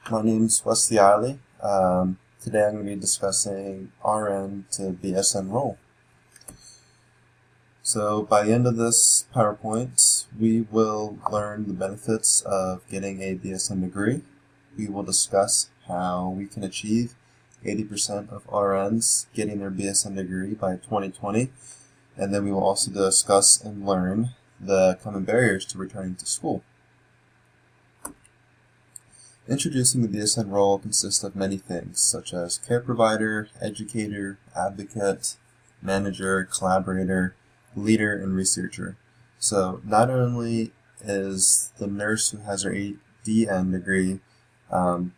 My name's Wesley Eiley. Today I'm going to be discussing RN to BSN role. So by the end of this PowerPoint, we will learn the benefits of getting a BSN degree. We will discuss how we can achieve 80% of RNs getting their BSN degree by 2020, and then we will also discuss and learn the common barriers to returning to school. Introducing the BSN role consists of many things, such as care provider, educator, advocate, manager, collaborator, leader, and researcher. So not only is the nurse who has her ADN degree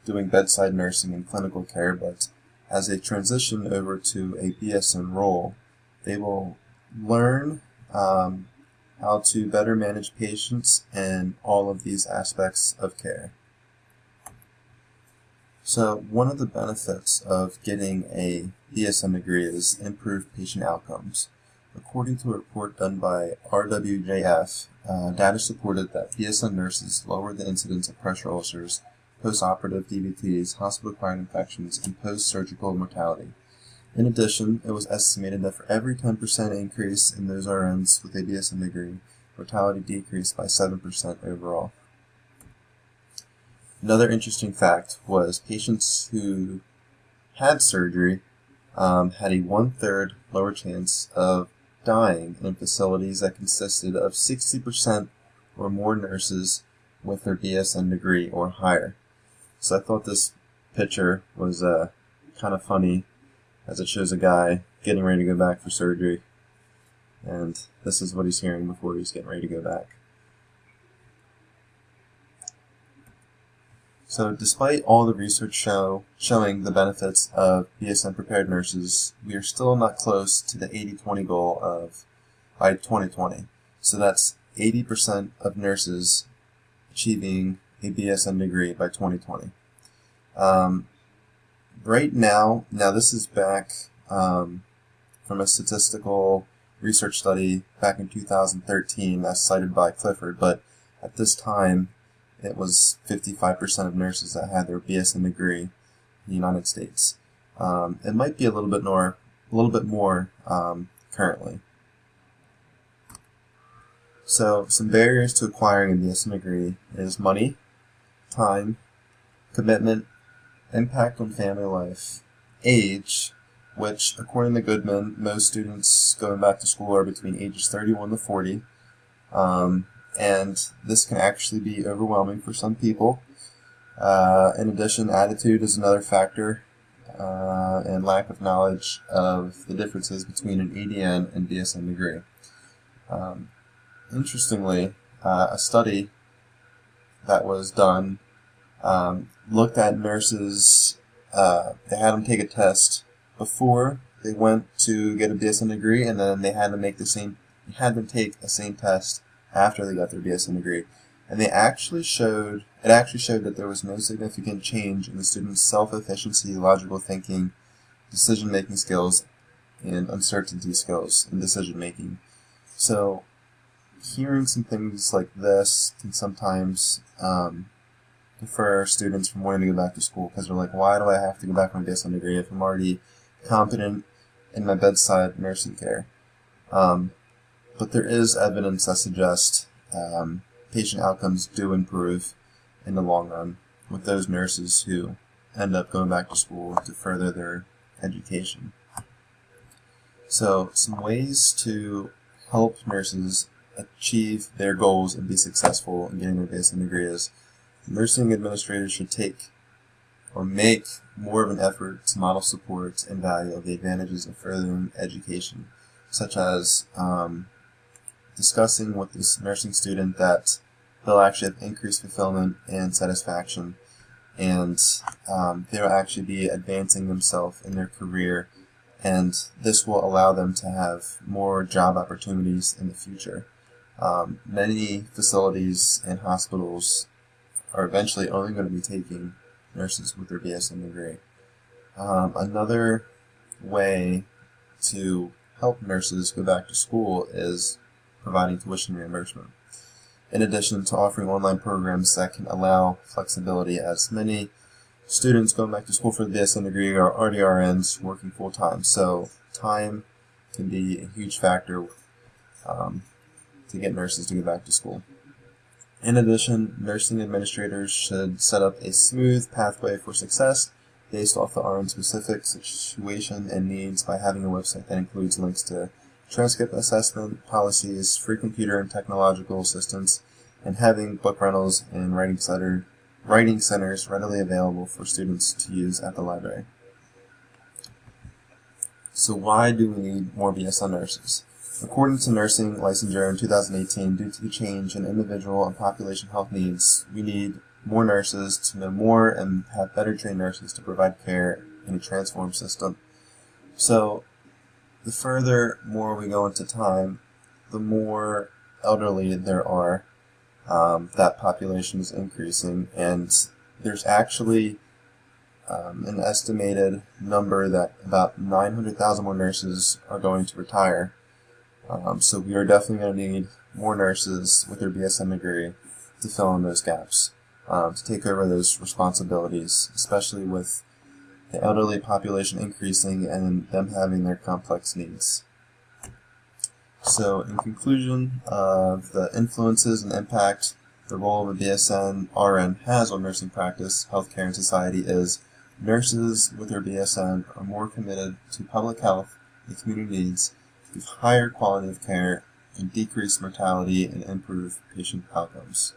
doing bedside nursing and clinical care, but as they transition over to a BSN role, they will learn how to better manage patients in all of these aspects of care. So one of the benefits of getting a BSN degree is improved patient outcomes. According to a report done by RWJF, data supported that BSN nurses lowered the incidence of pressure ulcers, post-operative DVTs, hospital-acquired infections, and post-surgical mortality. In addition, it was estimated that for every 10% increase in those RNs with a BSN degree, mortality decreased by 7% overall. Another interesting fact was patients who had surgery had a 1/3 lower chance of dying in facilities that consisted of 60% or more nurses with their BSN degree or higher. So I thought this picture was kind of funny, as it shows a guy getting ready to go back for surgery, and this is what he's hearing before he's getting ready to go back. So despite all the research showing the benefits of BSN prepared nurses, we are still not close to the 80-20 goal of by 2020. So that's 80% of nurses achieving a BSN degree by 2020. Right now this is back from a statistical research study back in 2013 as cited by Clifford, but at this time it was 55% of nurses that had their BSN degree in the United States. It might be a little bit more currently. So some barriers to acquiring a BSN degree is money, time, commitment, impact on family life, age, which according to Goodman, most students going back to school are between ages 31 to 40. And this can actually be overwhelming for some people. In addition, attitude is another factor, and lack of knowledge of the differences between an ADN and BSN degree. Interestingly, a study that was done looked at nurses. They had them take a test before they went to get a BSN degree, and then they had them take the same test after they got their BSN degree, and it actually showed that there was no significant change in the students' self-efficiency, logical thinking, decision-making skills, and uncertainty skills in decision-making. So hearing some things like this can sometimes defer students from wanting to go back to school, because they're like, why do I have to go back to my BSN degree if I'm already competent in my bedside nursing care? But there is evidence that suggests patient outcomes do improve in the long run with those nurses who end up going back to school to further their education. So some ways to help nurses achieve their goals and be successful in getting their BSN degree is nursing administrators should make more of an effort to model support and value of the advantages of furthering education, such as discussing with this nursing student that they'll actually have increased fulfillment and satisfaction, and they'll actually be advancing themselves in their career, and this will allow them to have more job opportunities in the future. Many facilities and hospitals are eventually only going to be taking nurses with their BSN degree. Another way to help nurses go back to school is providing tuition reimbursement. in addition to offering online programs that can allow flexibility, as many students going back to school for the BSN degree are already RNs working full-time. So time can be a huge factor to get nurses to go back to school. In addition, nursing administrators should set up a smooth pathway for success based off the RN specific situation and needs by having a website that includes links to transcript assessment, policies, free computer and technological assistance, and having book rentals and writing centers readily available for students to use at the library. So why do we need more BSN nurses? According to nursing licensure in 2018, due to the change in individual and population health needs, we need more nurses to know more and have better trained nurses to provide care in a transformed system. So the further more we go into time, the more elderly there are. That population is increasing, and there's actually an estimated number that about 900,000 more nurses are going to retire. So we are definitely going to need more nurses with their BSN degree to fill in those gaps, to take over those responsibilities, especially with the elderly population increasing and them having their complex needs. So in conclusion of the influences and impact the role of a BSN RN has on nursing practice, healthcare, and society is nurses with their BSN are more committed to public health and community needs, give higher quality of care, and decrease mortality and improve patient outcomes.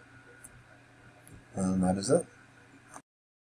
And that is it.